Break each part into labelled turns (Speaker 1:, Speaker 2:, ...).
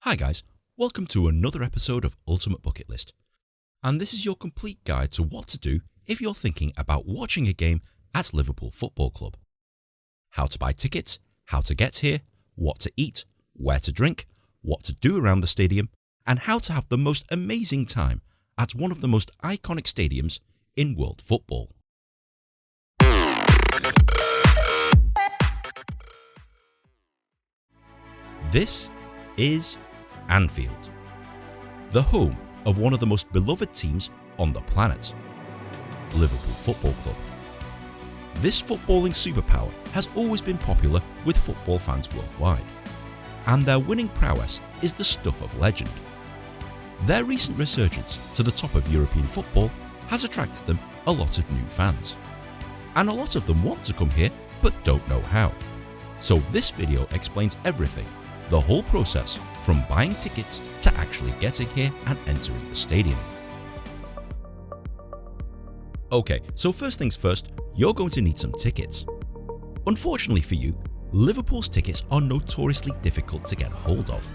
Speaker 1: Hi guys, welcome to another episode of Ultimate Bucket List. And this is your complete guide to what to do if you're thinking about watching a game at Liverpool Football Club. How to buy tickets, how to get here, what to eat, where to drink, what to do around the stadium, and how to have the most amazing time at one of the most iconic stadiums in world football. This is Anfield, the home of one of the most beloved teams on the planet, Liverpool Football Club. This footballing superpower has always been popular with football fans worldwide, and their winning prowess is the stuff of legend. Their recent resurgence to the top of European football has attracted them a lot of new fans, and a lot of them want to come here but don't know how. So this video explains everything, the whole process from buying tickets to actually getting here and entering the stadium. Okay, so first things first, you're going to need some tickets. Unfortunately for you, Liverpool's tickets are notoriously difficult to get a hold of.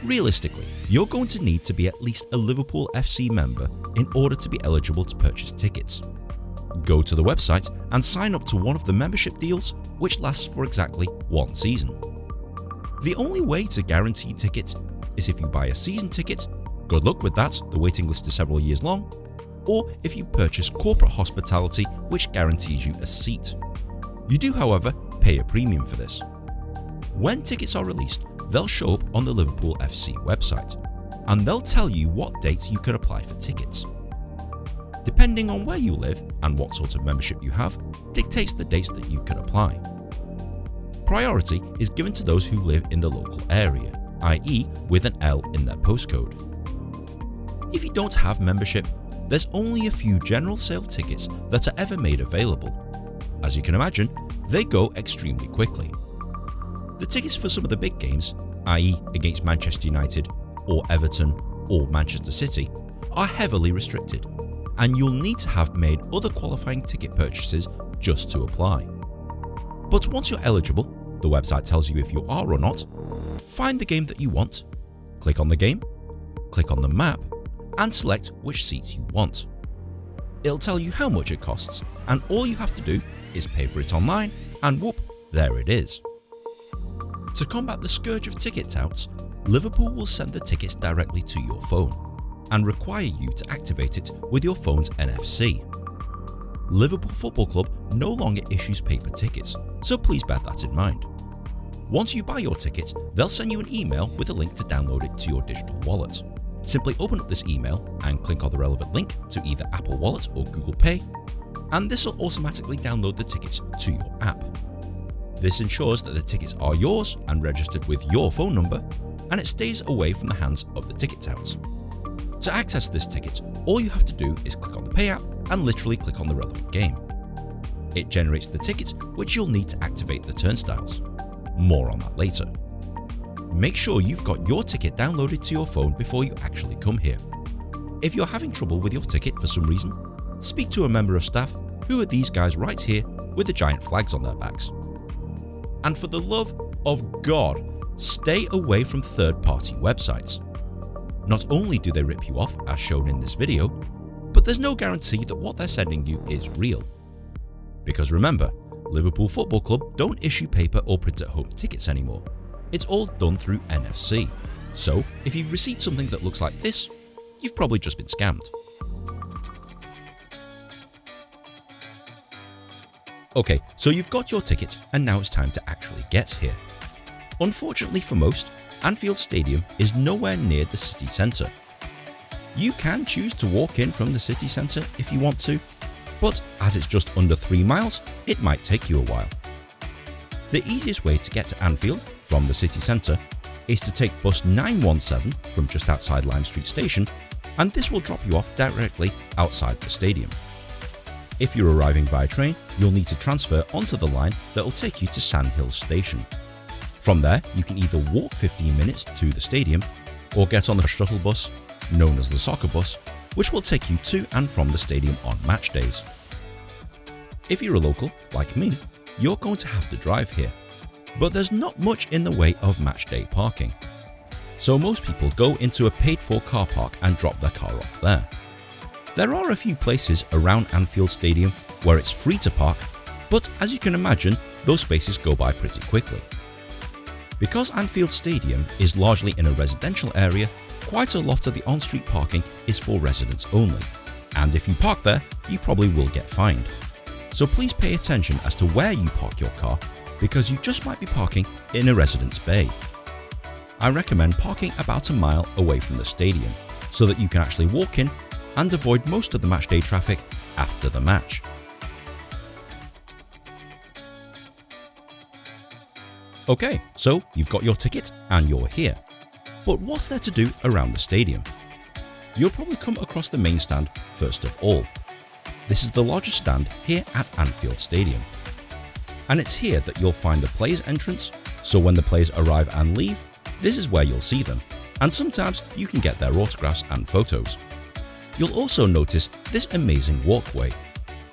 Speaker 1: Realistically, you're going to need to be at least a Liverpool FC member in order to be eligible to purchase tickets. Go to the website and sign up to one of the membership deals, which lasts for exactly one season. The only way to guarantee tickets is if you buy a season ticket, good luck with that, the waiting list is several years long, or if you purchase corporate hospitality, which guarantees you a seat. You do, however, pay a premium for this. When tickets are released, they'll show up on the Liverpool FC website, and they'll tell you what dates you can apply for tickets. Depending on where you live and what sort of membership you have, dictates the dates that you can apply. Priority is given to those who live in the local area, i.e. with an L in their postcode. If you don't have membership, there's only a few general sale tickets that are ever made available. As you can imagine, they go extremely quickly. The tickets for some of the big games, i.e. against Manchester United or Everton or Manchester City, are heavily restricted, and you'll need to have made other qualifying ticket purchases just to apply. But once you're eligible, the website tells you if you are or not, find the game that you want, click on the game, click on the map, and select which seats you want. It'll tell you how much it costs, and all you have to do is pay for it online, and whoop, there it is. To combat the scourge of ticket touts, Liverpool will send the tickets directly to your phone, and require you to activate it with your phone's NFC. Liverpool Football Club no longer issues paper tickets, so please bear that in mind. Once you buy your ticket, they'll send you an email with a link to download it to your digital wallet. Simply open up this email and click on the relevant link to either Apple Wallet or Google Pay, and this will automatically download the tickets to your app. This ensures that the tickets are yours and registered with your phone number, and it stays away from the hands of the ticket touts. To access this ticket, all you have to do is click on the Pay app and literally click on the relevant game. It generates the tickets, which you'll need to activate the turnstiles. More on that later. Make sure you've got your ticket downloaded to your phone before you actually come here. If you're having trouble with your ticket for some reason, speak to a member of staff who are these guys right here with the giant flags on their backs. And for the love of God, stay away from third-party websites. Not only do they rip you off as shown in this video, but there's no guarantee that what they're sending you is real. Because remember, Liverpool Football Club don't issue paper or print at home tickets anymore. It's all done through NFC. So if you've received something that looks like this, you've probably just been scammed. Okay, so you've got your ticket and now it's time to actually get here. Unfortunately for most, Anfield Stadium is nowhere near the city centre. You can choose to walk in from the city centre if you want to, but as it's just under 3 miles, it might take you a while. The easiest way to get to Anfield from the city centre is to take bus 917 from just outside Lime Street Station, and this will drop you off directly outside the stadium. If you're arriving via train, you'll need to transfer onto the line that will take you to Sandhills Station. From there, you can either walk 15 minutes to the stadium or get on the shuttle bus, known as the soccer bus, which will take you to and from the stadium on match days. If you're a local, like me, you're going to have to drive here, but there's not much in the way of match day parking. so most people go into a paid-for car park and drop their car off there. There are a few places around Anfield Stadium where it's free to park, but as you can imagine, those spaces go by pretty quickly. Because Anfield Stadium is largely in a residential area, quite a lot of the on-street parking is for residents only, and if you park there, you probably will get fined. So please pay attention as to where you park your car, because you just might be parking in a residence bay. I recommend parking about a mile away from the stadium, so that you can actually walk in and avoid most of the matchday traffic after the match. Okay, so you've got your ticket and you're here. But what's there to do around the stadium? You'll probably come across the main stand first of all. This is the largest stand here at Anfield Stadium. And it's here that you'll find the players' entrance, so when the players arrive and leave, this is where you'll see them, and sometimes you can get their autographs and photos. You'll also notice this amazing walkway,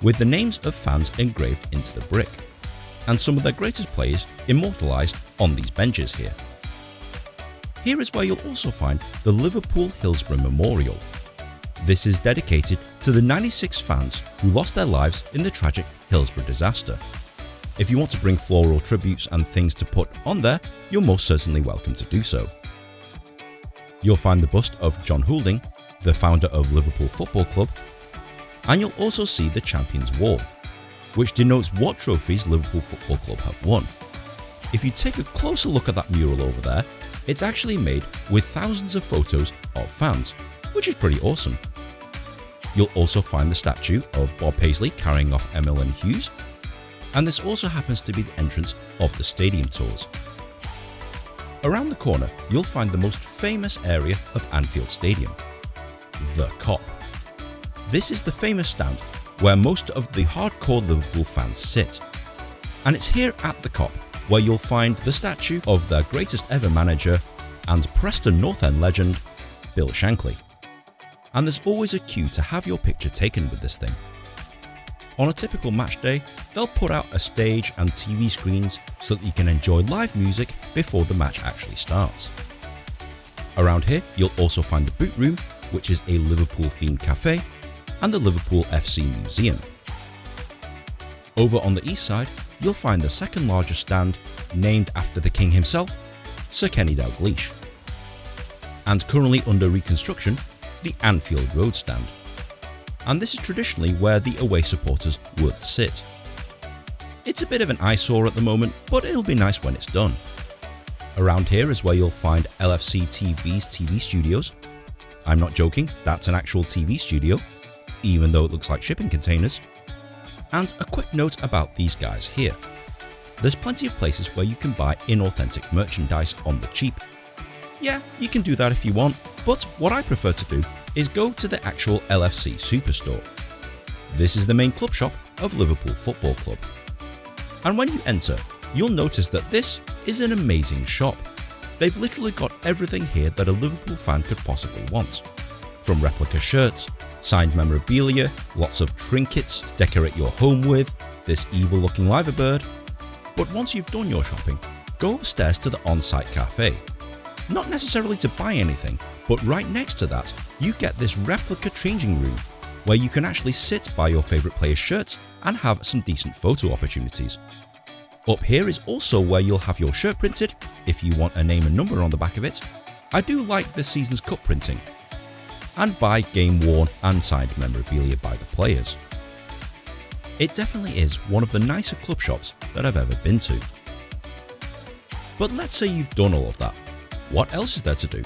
Speaker 1: with the names of fans engraved into the brick, and some of their greatest players immortalised on these benches here. Here is where you'll also find the Liverpool Hillsborough Memorial. This is dedicated to the 96 fans who lost their lives in the tragic Hillsborough disaster. If you want to bring floral tributes and things to put on there, you're most certainly welcome to do so. You'll find the bust of John Houlding, the founder of Liverpool Football Club, and you'll also see the Champions Wall, which denotes what trophies Liverpool Football Club have won. If you take a closer look at that mural over there, it's actually made with thousands of photos of fans, which is pretty awesome. You'll also find the statue of Bob Paisley carrying off Emlyn Hughes, and this also happens to be the entrance of the stadium tours. Around the corner, you'll find the most famous area of Anfield Stadium, the Kop. This is the famous stand where most of the hardcore Liverpool fans sit. And it's here at the Kop where you'll find the statue of their greatest ever manager and Preston North End legend, Bill Shankly. And there's always a queue to have your picture taken with this thing. On a typical match day, they'll put out a stage and TV screens so that you can enjoy live music before the match actually starts. Around here, you'll also find the Boot Room, which is a Liverpool-themed cafe, and the Liverpool FC Museum. Over on the east side, you'll find the second largest stand, named after the king himself, Sir Kenny Dalglish. And currently under reconstruction, the Anfield Road stand. And this is traditionally where the away supporters would sit. It's a bit of an eyesore at the moment, but it'll be nice when it's done. Around here is where you'll find LFC TV's TV studios. I'm not joking, that's an actual TV studio, even though it looks like shipping containers. And a quick note about these guys here. There's plenty of places where you can buy inauthentic merchandise on the cheap. Yeah, you can do that if you want, but what I prefer to do is go to the actual LFC Superstore. This is the main club shop of Liverpool Football Club. And when you enter, you'll notice that this is an amazing shop. They've literally got everything here that a Liverpool fan could possibly want. From replica shirts, signed memorabilia, lots of trinkets to decorate your home with, this evil looking liverbird. But once you've done your shopping, go upstairs to the on-site cafe. Not necessarily to buy anything, but right next to that, you get this replica changing room where you can actually sit by your favourite player's shirts and have some decent photo opportunities. Up here is also where you'll have your shirt printed if you want a name and number on the back of it. I do like this season's cup printing. And buy game-worn and signed memorabilia by the players. It definitely is one of the nicer club shops that I've ever been to. But let's say you've done all of that. What else is there to do?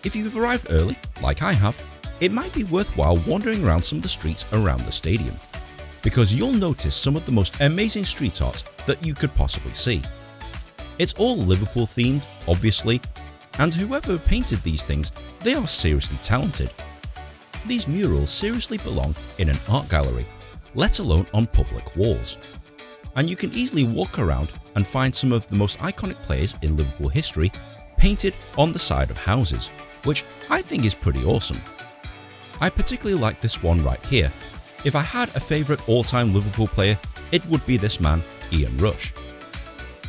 Speaker 1: If you've arrived early, like I have, it might be worthwhile wandering around some of the streets around the stadium, because you'll notice some of the most amazing street art that you could possibly see. It's all Liverpool themed, obviously, and whoever painted these things, they are seriously talented. These murals seriously belong in an art gallery, let alone on public walls. And you can easily walk around and find some of the most iconic players in Liverpool history painted on the side of houses, which I think is pretty awesome. I particularly like this one right here. If I had a favourite all-time Liverpool player, it would be this man, Ian Rush.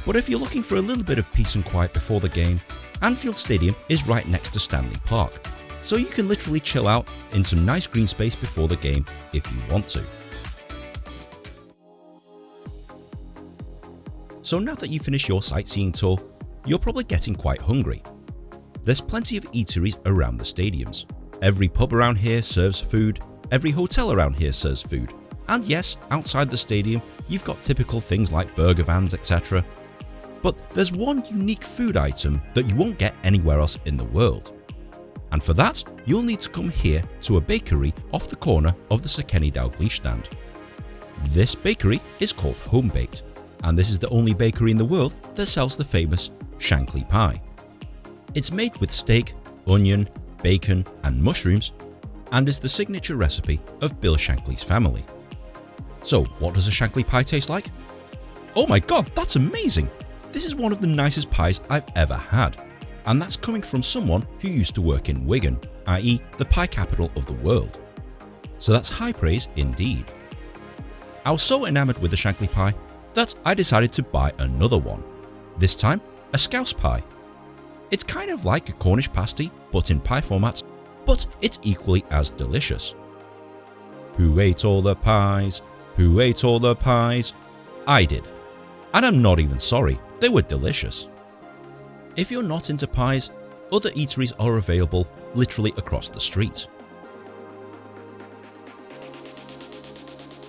Speaker 1: But if you're looking for a little bit of peace and quiet before the game, Anfield Stadium is right next to Stanley Park, so you can literally chill out in some nice green space before the game if you want to. So now that you've finished your sightseeing tour, you're probably getting quite hungry. There's plenty of eateries around the stadiums. Every pub around here serves food, every hotel around here serves food, and yes, outside the stadium you've got typical things like burger vans, etc. But there's one unique food item that you won't get anywhere else in the world. And for that, you'll need to come here to a bakery off the corner of the Sir Kenny Dalglish stand. This bakery is called Home Baked, and this is the only bakery in the world that sells the famous Shankly pie. It's made with steak, onion, bacon and mushrooms, and is the signature recipe of Bill Shankly's family. So what does a Shankly pie taste like? Oh my god, that's amazing! This is one of the nicest pies I've ever had, and that's coming from someone who used to work in Wigan, i.e. the pie capital of the world. So that's high praise indeed. I was so enamoured with the Shankly pie that I decided to buy another one, this time a Scouse pie. It's kind of like a Cornish pasty but in pie format, but it's equally as delicious. Who ate all the pies? Who ate all the pies? I did. And I'm not even sorry, they were delicious. If you're not into pies, other eateries are available literally across the street.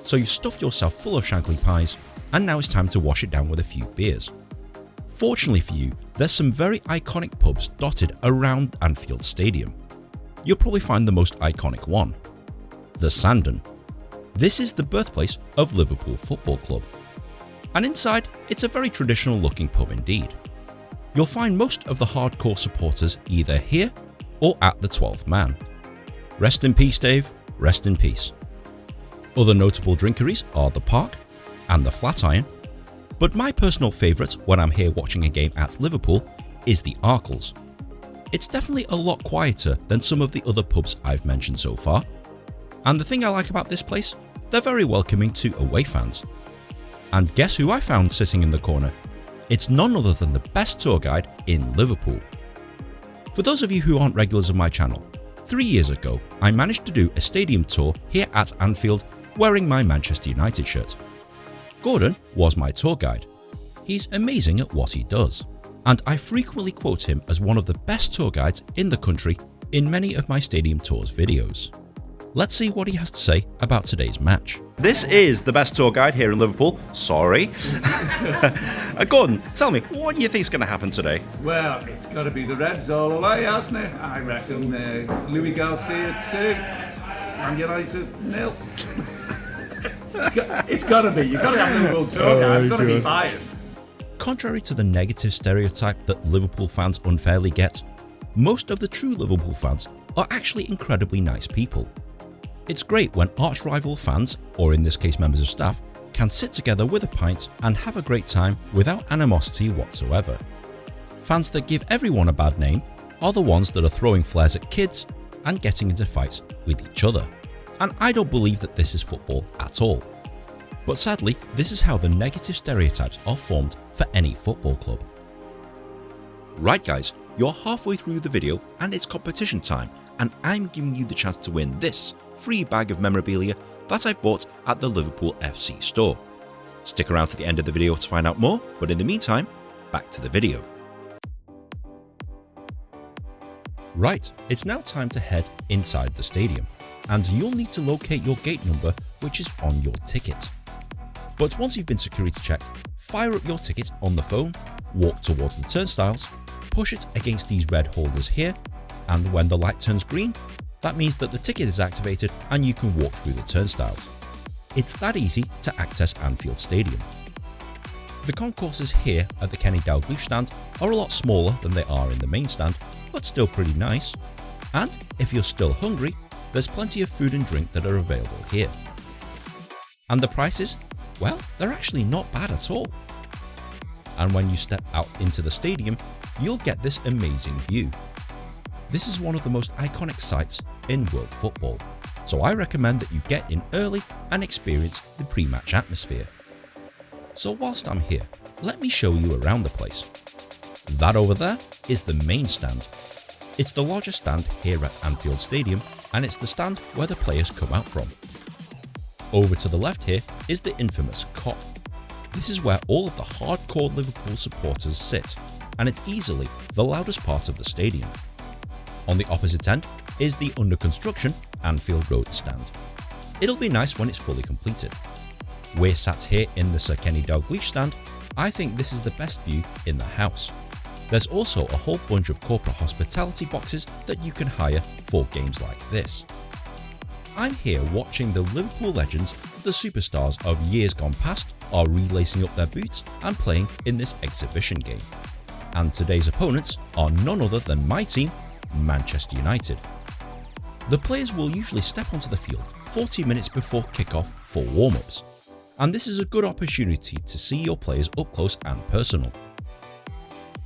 Speaker 1: So you've stuffed yourself full of Shankly pies, and now it's time to wash it down with a few beers. Fortunately for you, there's some very iconic pubs dotted around Anfield Stadium. You'll probably find the most iconic one, the Sandon. This is the birthplace of Liverpool Football Club. And inside, it's a very traditional looking pub indeed. You'll find most of the hardcore supporters either here or at the 12th man. Rest in peace, Dave, rest in peace. Other notable drinkeries are the Park and the Flatiron, but my personal favourite when I'm here watching a game at Liverpool is the Arkles. It's definitely a lot quieter than some of the other pubs I've mentioned so far, and the thing I like about this place, they're very welcoming to away fans. And guess who I found sitting in the corner? It's none other than the best tour guide in Liverpool. For those of you who aren't regulars of my channel, 3 years ago I managed to do a stadium tour here at Anfield wearing my Manchester United shirt. Gordon was my tour guide. He's amazing at what he does, and I frequently quote him as one of the best tour guides in the country in many of my stadium tours videos. Let's see what he has to say about today's match. This is the best tour guide here in Liverpool. Sorry. Gordon, tell me, what do you think is going to happen today?
Speaker 2: Well, it's got to be the Reds all the way, hasn't it? I reckon Louis Garcia 2, Man United 0. It's got to be. You've got to have Liverpool tour guide. You've got to be biased.
Speaker 1: Contrary to the negative stereotype that Liverpool fans unfairly get, most of the true Liverpool fans are actually incredibly nice people. It's great when arch-rival fans, or in this case members of staff, can sit together with a pint and have a great time without animosity whatsoever. Fans that give everyone a bad name are the ones that are throwing flares at kids and getting into fights with each other. And I don't believe that this is football at all. But sadly, this is how the negative stereotypes are formed for any football club. Right guys, you're halfway through the video and it's competition time, and I'm giving you the chance to win this free bag of memorabilia that I've bought at the Liverpool FC store. Stick around to the end of the video to find out more, but in the meantime, back to the video. Right, it's now time to head inside the stadium, and you'll need to locate your gate number which is on your ticket. But once you've been security checked, fire up your ticket on the phone, walk towards the turnstiles, push it against these red holders here, and when the light turns green, that means that the ticket is activated and you can walk through the turnstiles. It's that easy to access Anfield Stadium. The concourses here at the Kenny Dalglish stand are a lot smaller than they are in the main stand, but still pretty nice. And if you're still hungry, there's plenty of food and drink that are available here. And the prices? Well, they're actually not bad at all. And when you step out into the stadium, you'll get this amazing view. This is one of the most iconic sights in world football, so I recommend that you get in early and experience the pre-match atmosphere. So whilst I'm here, let me show you around the place. That over there is the main stand. It's the largest stand here at Anfield Stadium, and it's the stand where the players come out from. Over to the left here is the infamous Kop. This is where all of the hardcore Liverpool supporters sit, and it's easily the loudest part of the stadium. On the opposite end is the under construction Anfield Road stand. It'll be nice when it's fully completed. We're sat here in the Sir Kenny Dalglish stand. I think this is the best view in the house. There's also a whole bunch of corporate hospitality boxes that you can hire for games like this. I'm here watching the Liverpool legends, the superstars of years gone past, are relacing up their boots and playing in this exhibition game. And today's opponents are none other than my team, Manchester United. The players will usually step onto the field 40 minutes before kickoff for warm-ups, and this is a good opportunity to see your players up close and personal.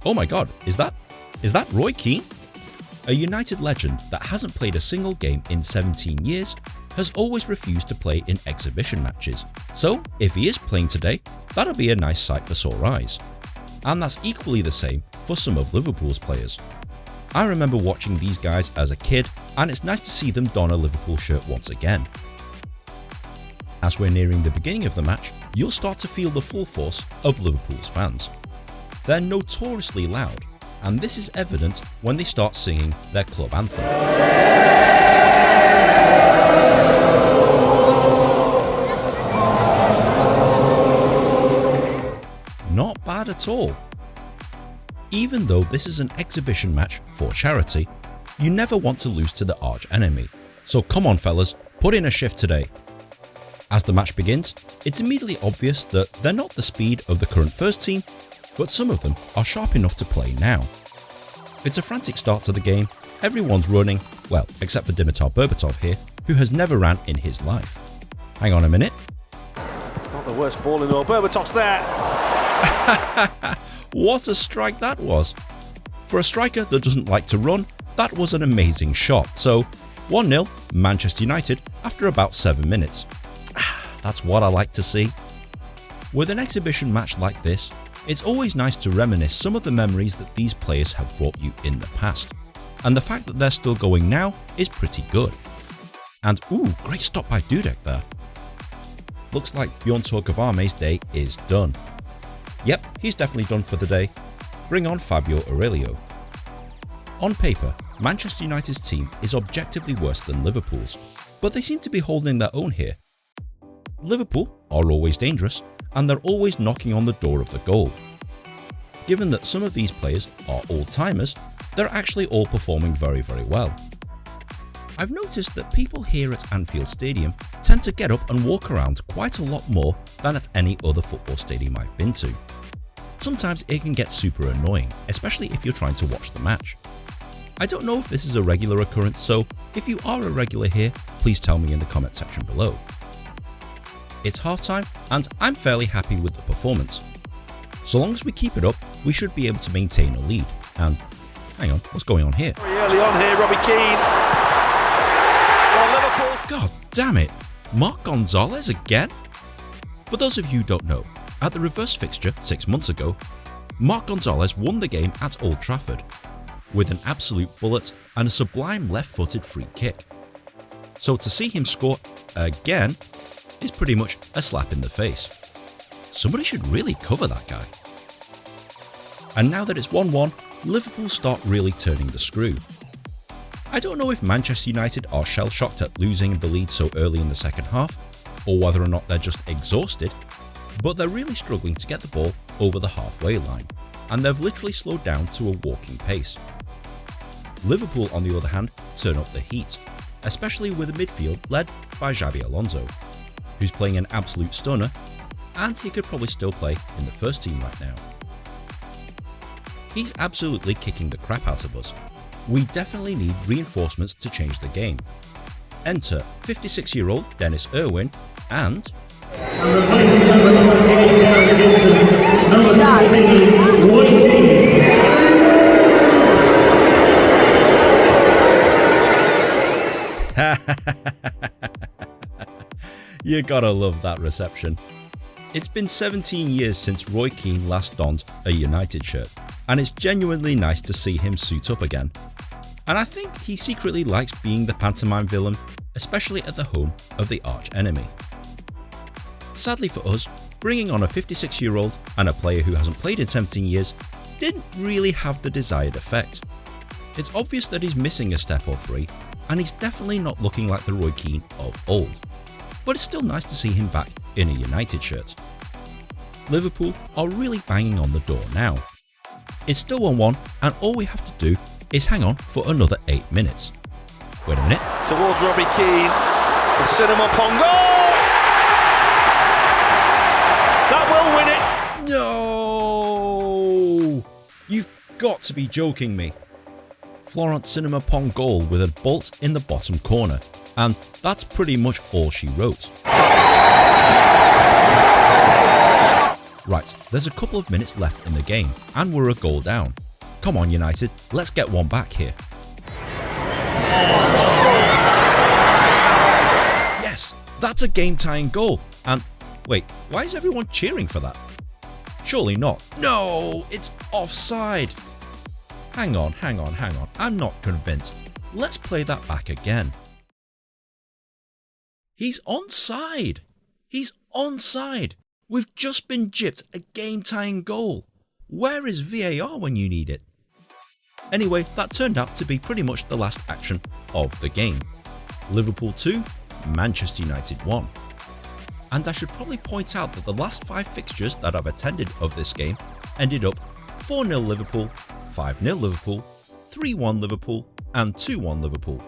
Speaker 1: Oh my god, is that Roy Keane? A United legend that hasn't played a single game in 17 years has always refused to play in exhibition matches, so if he is playing today, that'll be a nice sight for sore eyes. And that's equally the same for some of Liverpool's players. I remember watching these guys as a kid, and it's nice to see them don a Liverpool shirt once again. As we're nearing the beginning of the match, you'll start to feel the full force of Liverpool's fans. They're notoriously loud, and this is evident when they start singing their club anthem. Not bad at all. Even though this is an exhibition match for charity, you never want to lose to the arch enemy. So come on fellas, put in a shift today. As the match begins, it's immediately obvious that they're not the speed of the current first team, but some of them are sharp enough to play now. It's a frantic start to the game, everyone's running, well, except for Dimitar Berbatov here, who has never ran in his life. Hang on a minute.
Speaker 3: It's not the worst ball in the world, Berbatov's there!
Speaker 1: What a strike that was! For a striker that doesn't like to run, that was an amazing shot. So 1-0 Manchester United after about 7 minutes. That's what I like to see. With an exhibition match like this, it's always nice to reminisce some of the memories that these players have brought you in the past. And the fact that they're still going now is pretty good. And ooh, great stop by Dudek there. Looks like Bjorn Torgavame's day is done. Yep, he's definitely done for the day. Bring on Fabio Aurelio. On paper, Manchester United's team is objectively worse than Liverpool's, but they seem to be holding their own here. Liverpool are always dangerous, and they're always knocking on the door of the goal. Given that some of these players are old-timers, they're actually all performing very, very well. I've noticed that people here at Anfield Stadium tend to get up and walk around quite a lot more than at any other football stadium I've been to. Sometimes it can get super annoying, especially if you're trying to watch the match. I don't know if this is a regular occurrence, so if you are a regular here, please tell me in the comment section below. It's halftime, and I'm fairly happy with the performance. So long as we keep it up, we should be able to maintain a lead. And hang on, what's going on here?
Speaker 3: Very early on here, Robbie Keane. Well, Liverpool's...
Speaker 1: God damn it, Marc Gonzalez again? For those of you who don't know, at the reverse fixture 6 months ago, Marc Gonzalez won the game at Old Trafford with an absolute bullet and a sublime left-footed free kick. So to see him score again is pretty much a slap in the face. Somebody should really cover that guy. And now that it's 1-1, Liverpool start really turning the screw. I don't know if Manchester United are shell-shocked at losing the lead so early in the second half, or whether or not they're just exhausted, but they're really struggling to get the ball over the halfway line, and they've literally slowed down to a walking pace. Liverpool, on the other hand, turn up the heat, especially with a midfield led by Xabi Alonso, who's playing an absolute stunner, and he could probably still play in the first team right now. He's absolutely kicking the crap out of us. We definitely need reinforcements to change the game. Enter 56-year-old Dennis Irwin and... You gotta love that reception. It's been 17 years since Roy Keane last donned a United shirt, and it's genuinely nice to see him suit up again. And I think he secretly likes being the pantomime villain, especially at the home of the arch enemy. Sadly for us, bringing on a 56-year-old and a player who hasn't played in 17 years didn't really have the desired effect. It's obvious that he's missing a step or three, and he's definitely not looking like the Roy Keane of old. But it's still nice to see him back in a United shirt. Liverpool are really banging on the door now. It's still 1-1, and all we have to do is hang on for another 8 minutes. Wait a minute.
Speaker 3: Towards Robbie Keane, and Cinema Pongo! That will win it!
Speaker 1: No! You've got to be joking me. Florent Cinema-Pong goal with a bolt in the bottom corner, and that's pretty much all she wrote. Right, there's a couple of minutes left in the game, and we're a goal down. Come on United, let's get one back here. Yes, that's a game-tying goal, and wait, why is everyone cheering for that? Surely not. No, it's offside. Hang on, I'm not convinced. Let's play that back again. He's onside. He's onside. We've just been gypped a game-tying goal. Where is VAR when you need it? Anyway, that turned out to be pretty much the last action of the game. Liverpool 2, Manchester United 1. And I should probably point out that the last 5 fixtures that I've attended of this game ended up 4-0 Liverpool, 5-0 Liverpool, 3-1 Liverpool and 2-1 Liverpool,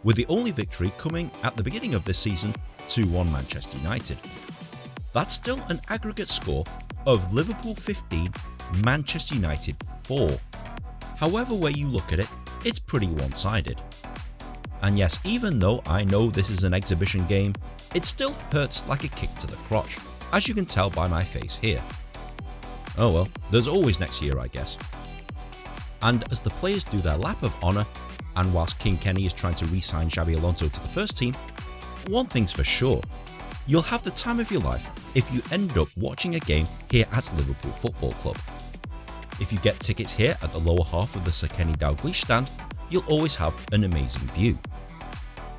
Speaker 1: with the only victory coming at the beginning of this season, 2-1 Manchester United. That's still an aggregate score of Liverpool 15, Manchester United 4. However way you look at it, it's pretty one-sided. And yes, even though I know this is an exhibition game, it still hurts like a kick to the crotch, as you can tell by my face here. Oh well, there's always next year I guess. And as the players do their lap of honour, and whilst King Kenny is trying to re-sign Xabi Alonso to the first team, one thing's for sure, you'll have the time of your life if you end up watching a game here at Liverpool Football Club. If you get tickets here at the lower half of the Sir Kenny Dalglish stand, you'll always have an amazing view.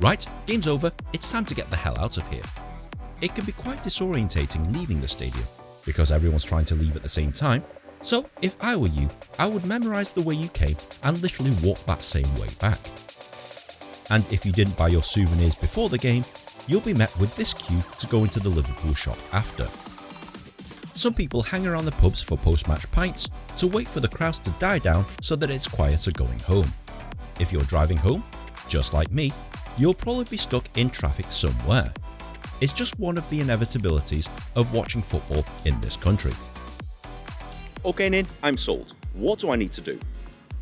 Speaker 1: Right, game's over, it's time to get the hell out of here. It can be quite disorientating leaving the stadium, because everyone's trying to leave at the same time, so if I were you, I would memorise the way you came and literally walk that same way back. And if you didn't buy your souvenirs before the game, you'll be met with this queue to go into the Liverpool shop after. Some people hang around the pubs for post-match pints to wait for the crowds to die down so that it's quieter going home. If you're driving home, just like me, you'll probably be stuck in traffic somewhere. It's just one of the inevitabilities of watching football in this country. Okay Nin, I'm sold. What do I need to do?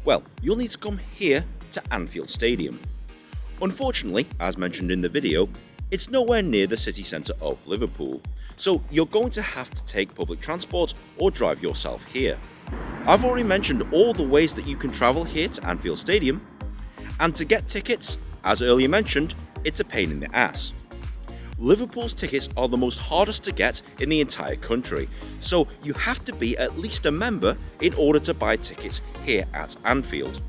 Speaker 1: Well, you'll need to come here to Anfield Stadium. Unfortunately, as mentioned in the video, it's nowhere near the city centre of Liverpool, so you're going to have to take public transport or drive yourself here. I've already mentioned all the ways that you can travel here to Anfield Stadium, and to get tickets, as earlier mentioned, it's a pain in the ass. Liverpool's tickets are the most hardest to get in the entire country, so you have to be at least a member in order to buy tickets here at Anfield.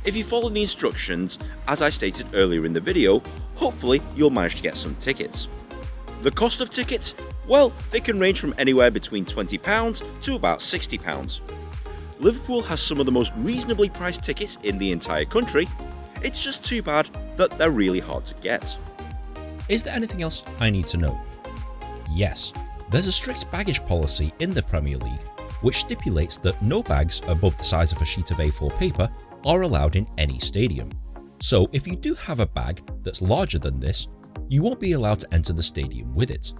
Speaker 1: If you follow the instructions, as I stated earlier in the video, hopefully you'll manage to get some tickets. The cost of tickets? Well, they can range from anywhere between £20 to about £60. Liverpool has some of the most reasonably priced tickets in the entire country. It's just too bad that they're really hard to get. Is there anything else I need to know? Yes, there's a strict baggage policy in the Premier League, which stipulates that no bags above the size of a sheet of A4 paper are allowed in any stadium. So if you do have a bag that's larger than this, you won't be allowed to enter the stadium with it.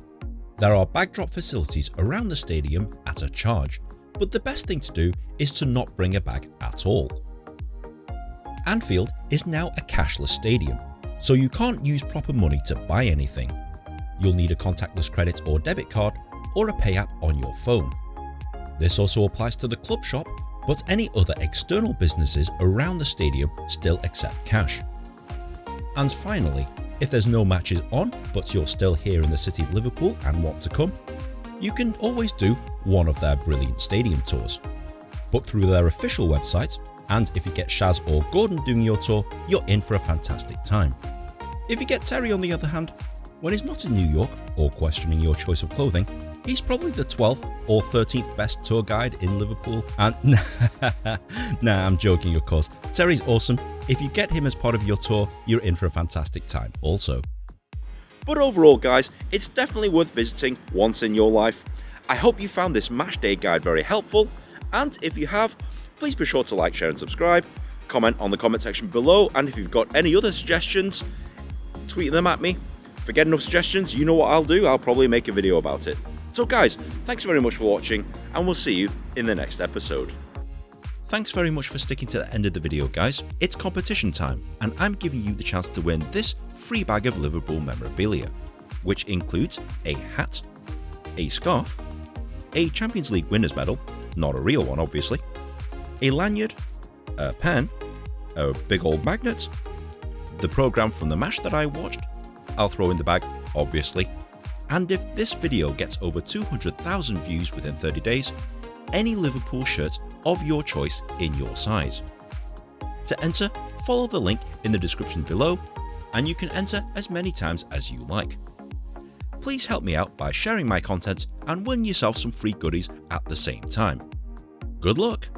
Speaker 1: There are bag drop facilities around the stadium at a charge, but the best thing to do is to not bring a bag at all. Anfield is now a cashless stadium, so you can't use proper money to buy anything. You'll need a contactless credit or debit card or a pay app on your phone. This also applies to the club shop, but any other external businesses around the stadium still accept cash. And finally, if there's no matches on but you're still here in the city of Liverpool and want to come, you can always do one of their brilliant stadium tours. book through their official website, and if you get Shaz or Gordon doing your tour, you're in for a fantastic time. If you get Terry on the other hand, when he's not in New York or questioning your choice of clothing, he's probably the 12th or 13th best tour guide in Liverpool, and nah, I'm joking of course. Terry's awesome. If you get him as part of your tour, you're in for a fantastic time also. But overall guys, it's definitely worth visiting once in your life. I hope you found this match day guide very helpful, and if you have, please be sure to like, share and subscribe, comment on the comment section below, and if you've got any other suggestions, tweet them at me. If I get enough suggestions, you know what I'll do, I'll probably make a video about it. So guys, thanks very much for watching, and we'll see you in the next episode. Thanks very much for sticking to the end of the video guys. It's competition time, and I'm giving you the chance to win this free bag of Liverpool memorabilia, which includes a hat, a scarf, a Champions League winners medal, not a real one obviously, a lanyard, a pen, a big old magnet, the programme from the match that I watched, I'll throw in the bag obviously, and if this video gets over 200,000 views within 30 days, any Liverpool shirt of your choice in your size. To enter, follow the link in the description below, and you can enter as many times as you like. Please help me out by sharing my content and win yourself some free goodies at the same time. Good luck!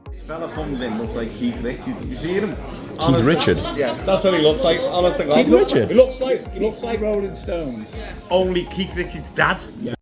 Speaker 4: This fella comes in, looks like Keith Richards. Have you seen him?
Speaker 5: Keith Richard?
Speaker 4: Yeah, that's what he looks like. Honest to God.
Speaker 5: Keith Richard?
Speaker 4: He looks like
Speaker 2: Rolling Stones.
Speaker 4: only Keith Richards' dad.